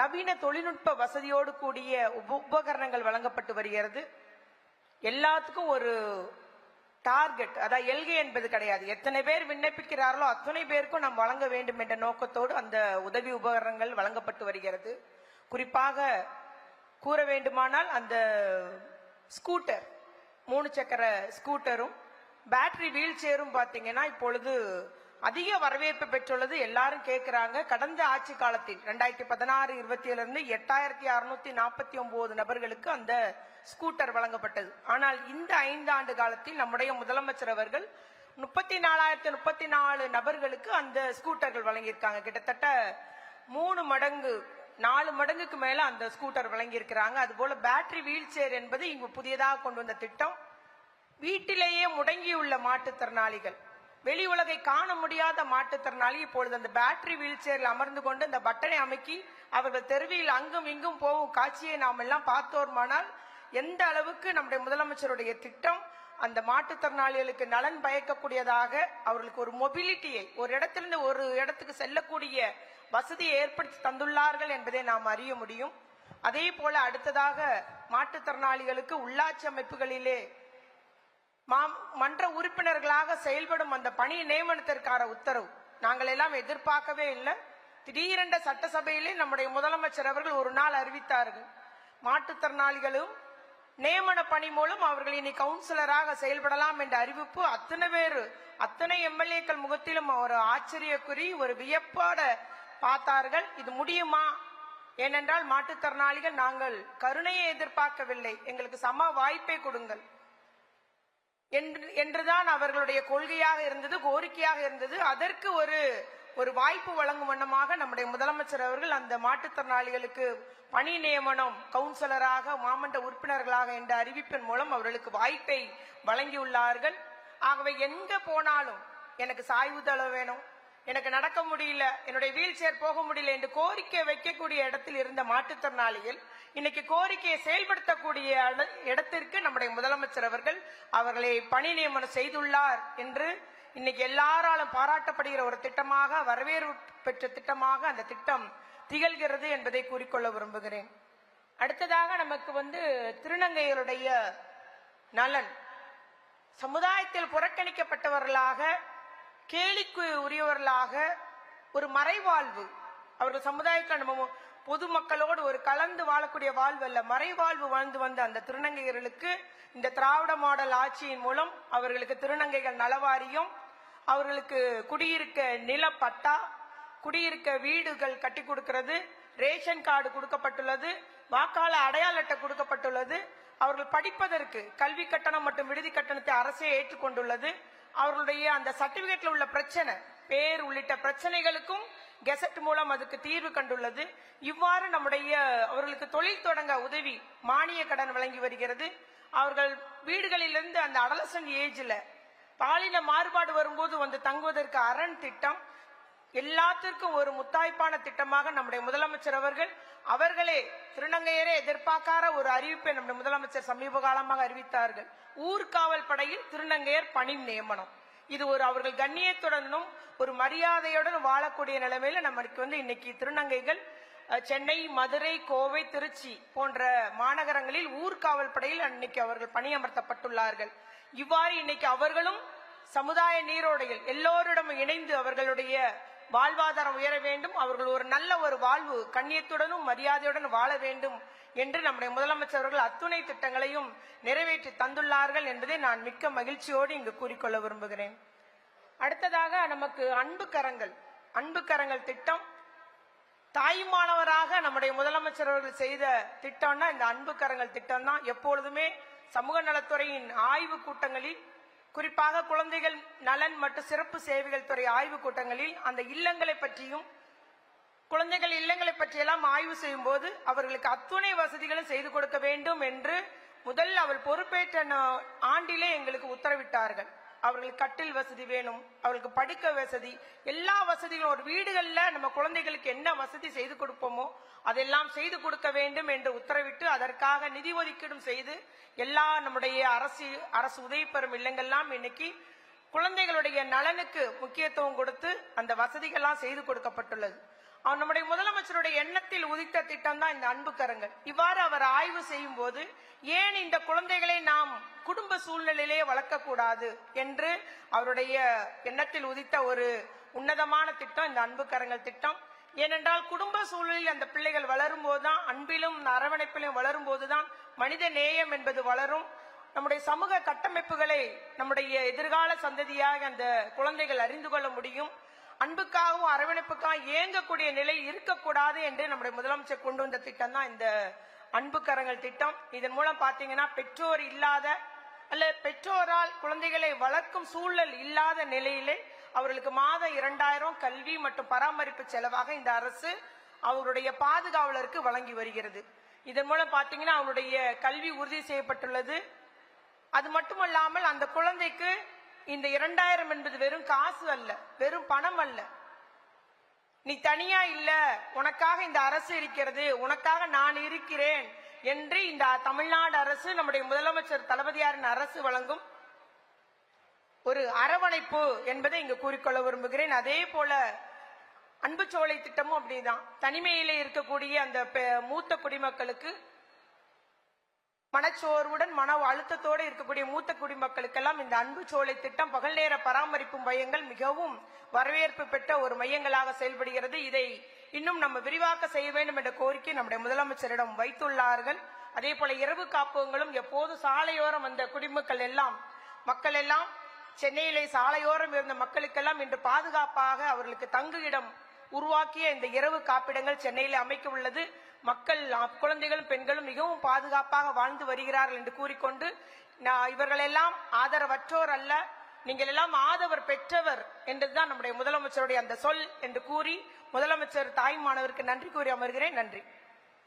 நவீன தொழில்நுட்ப வசதியோடு கூடிய உபகரணங்கள் வழங்கப்பட்டு வருகிறது. எல்லாத்துக்கும் ஒரு டார்கெட், அதாவது எல்கை என்பது கிடையாது. எத்தனை பேர் விண்ணப்பிக்கிறார்களோ அத்தனை பேருக்கும் நாம் வழங்க வேண்டும் என்ற நோக்கத்தோடு அந்த உதவி உபகரணங்கள் வழங்கப்பட்டு வருகிறது. குறிப்பாக கூற வேண்டுமானால் அந்த ஸ்கூட்டர், 3 சக்கர ஸ்கூட்டரும் பேட்டரி வீல் சேரும் பார்த்தீங்கன்னா இப்பொழுது அதிக வரவேற்பு பெற்றுள்ளது. எல்லாரும் கேட்கிறாங்க. கடந்த ஆட்சி காலத்தில் 2016-27 8649 நபர்களுக்கு அந்த ஸ்கூட்டர் வழங்கப்பட்டது. ஆனால் இந்த 5 ஆண்டு காலத்தில் நம்முடைய முதலமைச்சர் அவர்கள் 34,034 நபர்களுக்கு அந்த ஸ்கூட்டர்கள் வழங்கியிருக்காங்க. கிட்டத்தட்ட 3 மடங்கு 4 மடங்குக்கு மேல அந்த ஸ்கூட்டர் வழங்கியிருக்கிறாங்க. அதுபோல பேட்டரி வீல் சேர் என்பது இங்கு புதியதாக கொண்டு வந்த திட்டம். வீட்டிலேயே முடங்கியுள்ள மாற்றுத்திறனாளிகள், வெளி உலகை காண முடியாத மாற்றுத்திறனாளி இப்பொழுது அந்த பேட்டரி வீல் சேர்ல அமர்ந்து கொண்டு அந்த பட்டனை அமைக்கி அவர்கள் தெருவில் அங்கும் இங்கும் போகும் காட்சியை நாம் எல்லாம் பார்த்தோமானால் எந்த அளவுக்கு நம்முடைய முதலமைச்சருடைய திட்டம் அந்த மாற்றுத்திறனாளிகளுக்கு நலன் பயக்கக்கூடியதாக, அவர்களுக்கு ஒரு மொபிலிட்டியை, ஒரு இடத்திலிருந்து ஒரு இடத்துக்கு செல்லக்கூடிய வசதியை ஏற்படுத்தி தந்துள்ளார்கள் என்பதை நாம் அறிய முடியும். அதே போல அடுத்ததாக மாற்றுத்திறனாளிகளுக்கு உள்ளாட்சி அமைப்புகளிலே மன்ற உறுப்பினர்களாக செயல்படும் அந்த பணி நியமனத்திற்கான உத்தரவு நாங்கள் எல்லாம் எதிர்பார்க்கவே இல்லை. திடீரென்ற சட்டசபையிலே நம்முடைய முதலமைச்சர் அவர்கள் ஒரு நாள் அறிவித்தார்கள், மாற்றுத்திறனாளிகளும் நியமன பணி மூலம் அவர்கள் இனி கவுன்சிலராக செயல்படலாம் என்ற அறிவிப்பு அத்தனை எம்எல்ஏக்கள் முகத்திலும் ஒரு ஆச்சரியக்குறி, ஒரு வியப்பாட பார்த்தார்கள். இது முடியுமா? ஏனென்றால் மாற்றுத்திறனாளிகள் நாங்கள் கருணையை எதிர்பார்க்கவில்லை, எங்களுக்கு சம வாய்ப்பை கொடுங்கள் என்றுதான் அவர்களுடைய கொள்கையாக இருந்தது, கோரிக்கையாக இருந்தது. அதற்கு ஒரு வாய்ப்பு வழங்கும் வண்ணமாக நம்முடைய முதலமைச்சர் அவர்கள் அந்த மாற்றுத்திறனாளிகளுக்கு பணி நியமனம், கவுன்சிலராக, மாமன்ற உறுப்பினர்களாக என்ற அறிவிப்பின் மூலம் அவர்களுக்கு வாய்ப்பை வழங்கியுள்ளார்கள். ஆகவே எங்க போனாலும் எனக்கு சாய்வு தளம் வேணும், எனக்கு நடக்க முடியல, என்னுடைய வீல் சேர் போக முடியல என்று கோரிக்கை வைக்கக்கூடிய இடத்தில் இருந்த மாற்றுத்திறனாளிகள் இன்னைக்கு கோரிக்கையை செயல்படுத்தக்கூடிய இடத்திற்கு நம்முடைய முதலமைச்சர் அவர்கள் அவர்களை பணி நியமனம் செய்துள்ளார் என்று இன்னைக்கு எல்லாராலும் பாராட்டப்படுகிற ஒரு திட்டமாக, வரவேற்பு பெற்ற திட்டமாக அந்த திட்டம் திகழ்கிறது என்பதை கூறிக்கொள்ள விரும்புகிறேன். அடுத்ததாக நமக்கு திருநங்கைகளுடைய நலன், சமுதாயத்தில் புறக்கணிக்கப்பட்டவர்களாக, கேலிக்கு உரியவர்களாக ஒரு மறைவாழ்வு, அவர்கள் சமுதாயத்தில் நம்ம பொதுமக்களோடு ஒரு கலந்து வாழக்கூடிய வாழ்வு அல்ல, மறைவாழ்வு வாழ்ந்து வந்த அந்த திருநங்கைகளுக்கு இந்த திராவிட மாடல் ஆட்சியின் மூலம் அவர்களுக்கு திருநங்கைகள் நலவாரியம், அவர்களுக்கு குடியிருக்க நிலப்பட்டா, குடியிருக்க வீடுகள் கட்டி கொடுக்கிறது, ரேஷன் கார்டு கொடுக்கப்பட்டுள்ளது, வாக்காளர் அடையாள அட்டை கொடுக்கப்பட்டுள்ளது, அவர்கள் படிப்பதற்கு கல்வி கட்டணம் மற்றும் விடுதி கட்டணத்தை அரசே ஏற்றுக்கொண்டுள்ளது. அவர்களுடைய அந்த சர்டிபிகேட்ல உள்ள பிரச்சனை, பேர் உள்ளிட்ட பிரச்சனைகளுக்கும் கெசட் மூலம் அதுக்கு தீர்வு கண்டுள்ளது. இவ்வாறு அவர்களுக்கு தொழில் தொடங்க உதவி மானிய கடன் வழங்கி வருகிறது. அவர்கள் வீடுகளிலிருந்து அந்த அடலசன்ட் ஏஜ்ல பாலின மாறுபாடு வரும்போது தங்குவதற்கு அரண் திட்டம், எல்லாத்திற்கும் ஒரு முத்தாய்ப்பான திட்டமாக நம்முடைய முதலமைச்சர் அவர்களே திருநங்கையரே எதிர்பார்க்காத ஒரு அறிவிப்பை நம்முடைய முதலமைச்சர் சமீப காலமாக அறிவித்தார்கள். ஊர்காவல் படையில் திருநங்கையர் பணி நியமனம். இது அவர்கள் கண்ணியத்துடனும் ஒரு மரியாதையுடன் வாழக்கூடிய நிலைமையில நமக்கு இன்னைக்கு திருநங்கைகள் சென்னை, மதுரை, கோவை, திருச்சி போன்ற மாநகரங்களில் ஊர்காவல் படையில் இன்னைக்கு அவர்கள் பணியமர்த்தப்பட்டுள்ளார்கள். இவ்வாறு இன்னைக்கு அவர்களும் சமுதாய நீரோடையில் எல்லோரிடமும் இணைந்து அவர்களுடைய வாழ்வாதாரம் உயர வேண்டும், அவர்கள் ஒரு நல்ல ஒரு வாழ்வு கண்ணியத்துடனும் மரியாதையுடன் வாழ வேண்டும் என்று நம்முடைய முதலமைச்சர் அவர்கள் அத்துணை திட்டங்களையும் நிறைவேற்றி தந்துள்ளார்கள் என்பதை நான் மிக்க மகிழ்ச்சியோடு இங்கு கூறிக்கொள்ள விரும்புகிறேன். அடுத்ததாக நமக்கு அன்பு கரங்கள் திட்டம், தாய்மானவராக நம்முடைய முதலமைச்சர் அவர்கள் செய்த திட்டம்னா இந்த அன்பு கரங்கள் திட்டம் தான். எப்பொழுதுமே சமூக நலத்துறையின் ஆய்வு கூட்டங்களில், குறிப்பாக குழந்தைகள் நலன் மற்றும் சிறப்பு சேவைகள் துறை ஆய்வு கூட்டங்களில் அந்த இல்லங்களை பற்றியும் குழந்தைகள் இல்லங்களை பற்றியெல்லாம் ஆய்வு செய்யும் போது அவர்களுக்கு அத்துணை வசதிகளும் செய்து கொடுக்க வேண்டும் என்று அவர் பொறுப்பேற்ற ஆண்டிலே எங்களுக்கு உத்தரவிட்டார்கள். அவர்களுக்கு கட்டில் வசதி வேணும், அவர்களுக்கு படிக்க வசதி, எல்லா வசதிகளும் ஒரு வீடுகள்ல நம்ம குழந்தைகளுக்கு என்ன வசதி செய்து கொடுப்போமோ அதெல்லாம் செய்து கொடுக்க வேண்டும் என்று உத்தரவிட்டு அதற்காக நிதி ஒதுக்கீடும் செய்து எல்லா நம்முடைய அரசு உதவி பெறும் இல்லங்கள்லாம் இன்னைக்கு குழந்தைகளுடைய நலனுக்கு முக்கியத்துவம் கொடுத்து அந்த வசதிகள்லாம் செய்து கொடுக்கப்பட்டுள்ளது. நம்முடைய முதலமைச்சருடைய எண்ணத்தில் உதித்த திட்டம் தான் இந்த அன்பு கரங்கள். இவ்வாறு அவர் ஆய்வு செய்யும் போது ஏன் இந்த குழந்தைகளை நாம் குடும்ப சூழ்நிலையிலே வளர்க்கக்கூடாது என்று அவருடைய எண்ணத்தில் உதித்த ஒரு உன்னதமான திட்டம் இந்த அன்பு கரங்கள் திட்டம். ஏனென்றால் குடும்ப சூழலில் அந்த பிள்ளைகள் வளரும் போதுதான், அன்பிலும் அரவணைப்பிலும் வளரும் போதுதான் மனித நேயம் என்பது வளரும். நம்முடைய சமூக கட்டமைப்புகளை நம்முடைய எதிர்கால சந்ததியாக அந்த குழந்தைகள் அறிந்து கொள்ள முடியும். அன்புக்காகவும் அரவணைப்புக்காகவும் ஏங்கக்கூடிய நிலை இருக்கக்கூடாது என்று நம்முடைய முதலமைச்சர் கொண்டு வந்த திட்டம் தான் இந்த அன்பு கரங்கள் திட்டம். இதன் மூலம் பாத்தீங்கன்னா பெற்றோர் இல்லாத அல்ல பெற்றோரால் குழந்தைகளை வளர்க்கும் சூழல் இல்லாத நிலையிலே அவர்களுக்கு மாதம் 2000 கல்வி மற்றும் பராமரிப்பு செலவாக இந்த அரசு அவருடைய பாதுகாவலருக்கு வழங்கி வருகிறது. இதன் மூலம் பாத்தீங்கன்னா அவருடைய கல்வி உறுதி செய்யப்பட்டுள்ளது. அது மட்டுமல்லாமல் அந்த குழந்தைக்கு இந்த 2000 என்பது வெறும் காசு அல்ல, வெறும் பணம் அல்ல. நீ தனியா இல்ல, உனக்காக இந்த அரசு இருக்கிறது, உனக்காக நான் இருக்கிறேன் என்று இந்த தமிழ்நாடு அரசு, நம்முடைய முதலமைச்சர் தளபதியாரின் அரசு வழங்கும் ஒரு அரவணைப்பு என்பதை இங்கு கூறிக்கொள்ள விரும்புகிறேன். அதே போல அன்பு சோலை திட்டமும் அப்படிதான். தனிமையிலே இருக்கக்கூடிய அந்த மூத்த குடிமக்களுக்கு, மனச்சோர்வுடன் மன அழுத்தத்தோடு இருக்கக்கூடிய மூத்த குடிமக்களுக்கெல்லாம் இந்த அன்பு சோலை திட்டம் பகல் நேர பராமரிப்பு மையங்கள் மிகவும் வரவேற்பு பெற்ற ஒரு மையங்களாக செயல்படுகிறது. இதை இன்னும் நம்ம விரிவாக்க செய்ய வேண்டும் என்ற கோரிக்கை நம்முடைய முதலமைச்சரிடம் வைத்துள்ளார்கள். அதே போல இரவு காப்பகங்களும் எப்போது சாலையோரம் வந்த குடிமக்கள் எல்லாம் மக்கள் எல்லாம் சென்னையிலே சாலையோரம் இருந்த மக்களுக்கெல்லாம் இன்று பாதுகாப்பாக அவர்களுக்கு தங்கு இடம் உருவாக்கிய இந்த இரவு காப்பிடங்கள் சென்னையில் அமைக்க உள்ளது. மக்கள் குழந்தைகளும் பெண்களும் மிகவும் பாதுகாப்பாக வாழ்ந்து வருகிறார்கள் என்று கூறிக்கொண்டு, இவர்கள் எல்லாம் ஆதரவற்றோர் அல்ல, நீங்கள் எல்லாம் ஆதரவர் பெற்றவர் என்றுதான் நம்முடைய முதலமைச்சருடைய அந்த சொல் என்று கூறி முதலமைச்சர் தாய்மானவருக்கு நன்றி கூறி அமர்கிறேன். நன்றி.